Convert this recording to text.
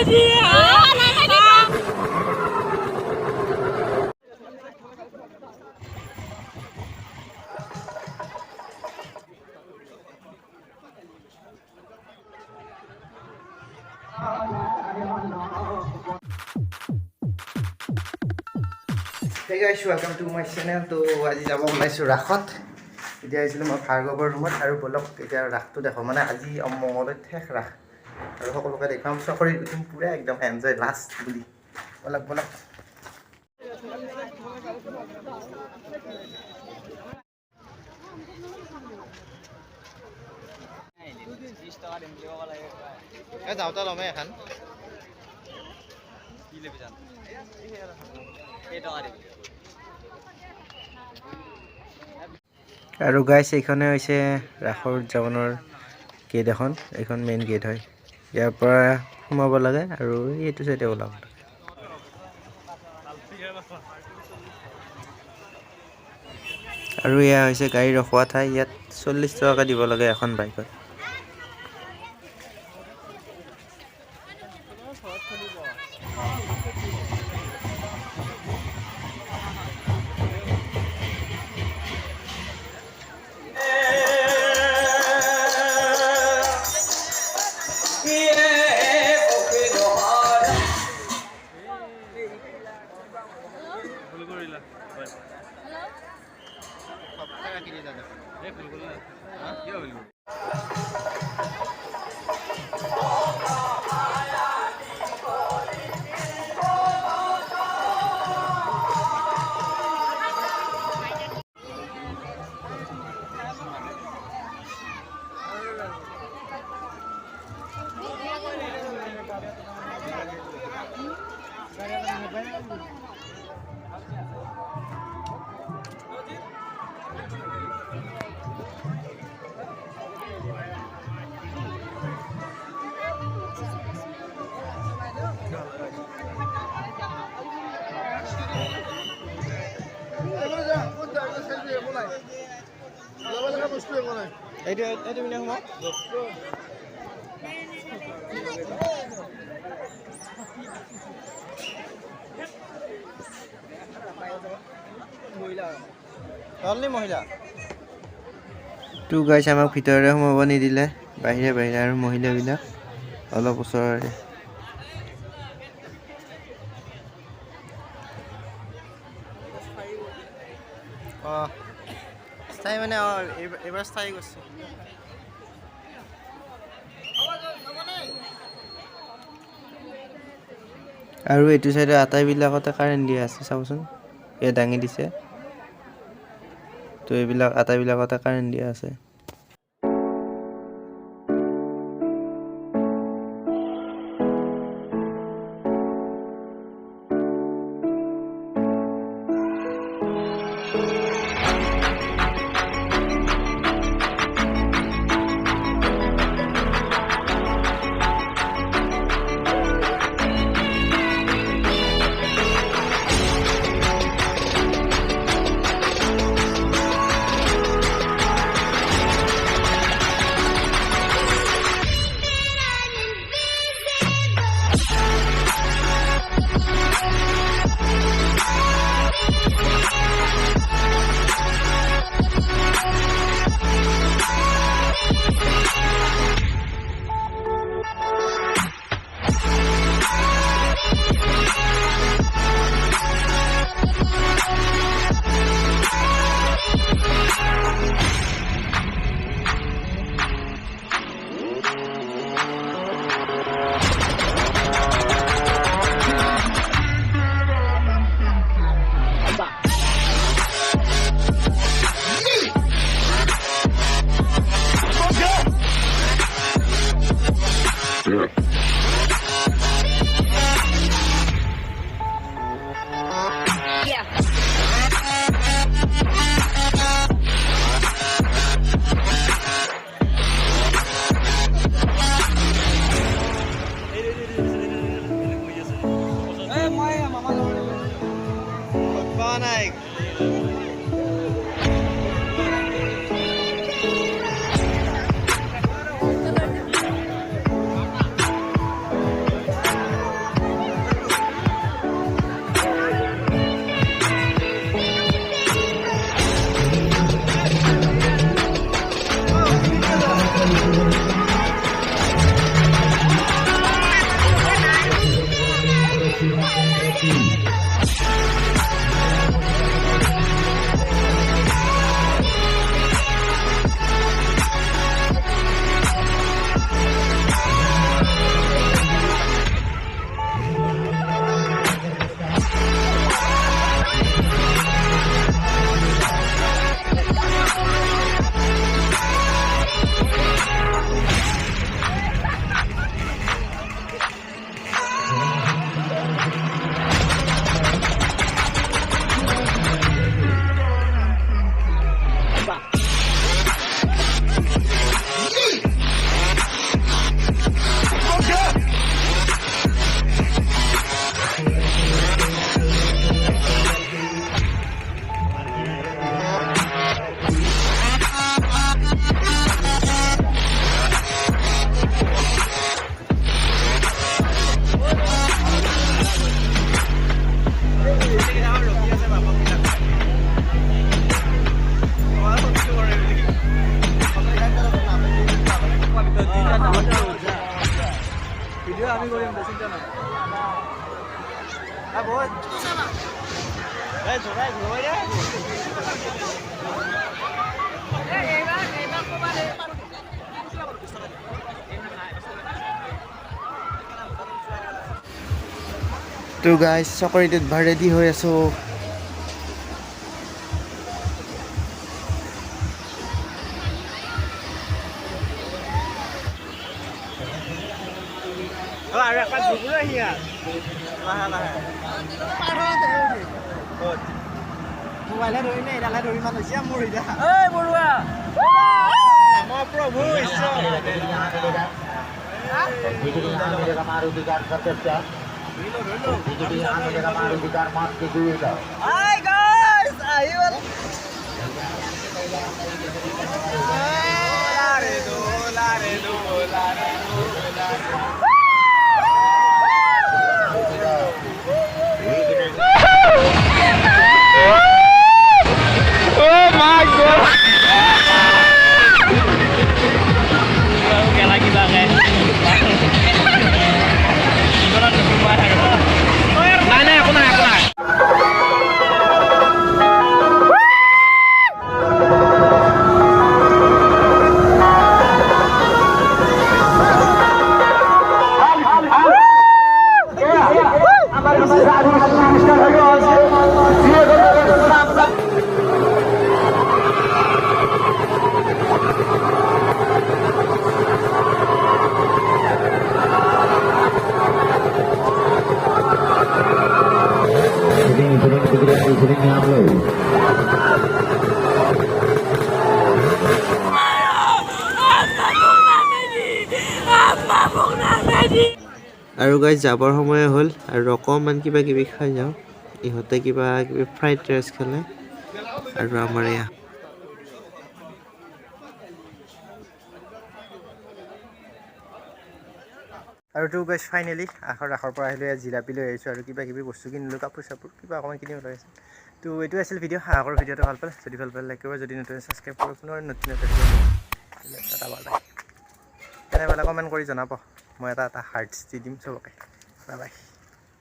Hey guys, welcome to my channel. তো আজি যাব ওলাইছোঁ ৰাসত। এতিয়া আহিছিলোঁ মই ভাৰ্গৱৰ ৰুমত আৰু বলক এতিয়া ৰাসটো দেখো মানে আজি মঙলত শেষ ৰাস আৰু সকলোকে দেখুৱাম চকৰিত উঠিম পুৰা একদম এনজয় লাষ্ট বুলি বলক বলক। যাওঁতে ল'মে এখন আৰু গাইছ এইখনে হৈছে ৰাসৰ উদযাপনৰ গেট এখন। এইখন মেইন গেট হয়, ইয়াৰ পৰা সোমাব লাগে আৰু এইটো চাইডে ওলাব লাগে। আৰু এয়া হৈছে গাড়ী ৰখোৱা ঠাই, ইয়াত 40 টকাকৈ দিব লাগে এখন বাইকত। তো গাইছ আমাক ভিতৰৰে সোমাব নিদিলে, বাহিৰে বাহিৰে আৰু মহিলাবিলাক অলপ ওচৰৰে। স্থায়ী মানে এইবাৰ স্থায়ী কৰিছে। আৰু এইটো চাইডে আটাইবিলাকতে কাৰেণ্ট দিয়া আছে, চাবচোন এয়া দাঙি দিছে। তো এইবিলাক আটাইবিলাকতে কাৰেণ্ট দিয়া আছে। তো গাইজ চকৰিত উঠবা ৰেডি হৈ আছোঁ। আৰু এপাক ঘুগুৰা হিয়া লাহে লাহে মোবাইলে ধৰি নে এডালে ধৰি মান হৈছে মোৰ এতিয়া এই বৰুৱা নামৰ প্ৰভু ঈশ্বৰ Hi guys, ayun. Oh my god. Oke lagi banget. Mana aku naik. আৰু গাইজ যাবৰ সময় হ'ল আৰু অকণমান কিবা কিবি খাই যাওঁ। ইহঁতে কিবা কিবি ফ্ৰাইড ৰাইচ খালে আৰু আমাৰ এয়া আৰু তো গাইজ ফাইনেলি ৰাসৰ পৰা আহিলোঁ, এয়া জিলাপি লৈ আহিছোঁ আৰু কিবা কিবি বস্তু কিনিলোঁ, কাপোৰ চাপোৰ কিবা অকণমান কিনিব লৈ আহিছোঁ। তো এইটো আছিল ভিডিঅ'। আগৰ ভিডিঅ'টো ভাল পালে, যদি ভাল পালে লাইক কৰিব, যদি নতুন ছাবস্ক্ৰাইব কৰিব, পুনৰ নতুন কেনে পালে কমেণ্ট কৰি জনাব, মই এটা হাৰ্টছ দি দিম চবকে। Bye bye.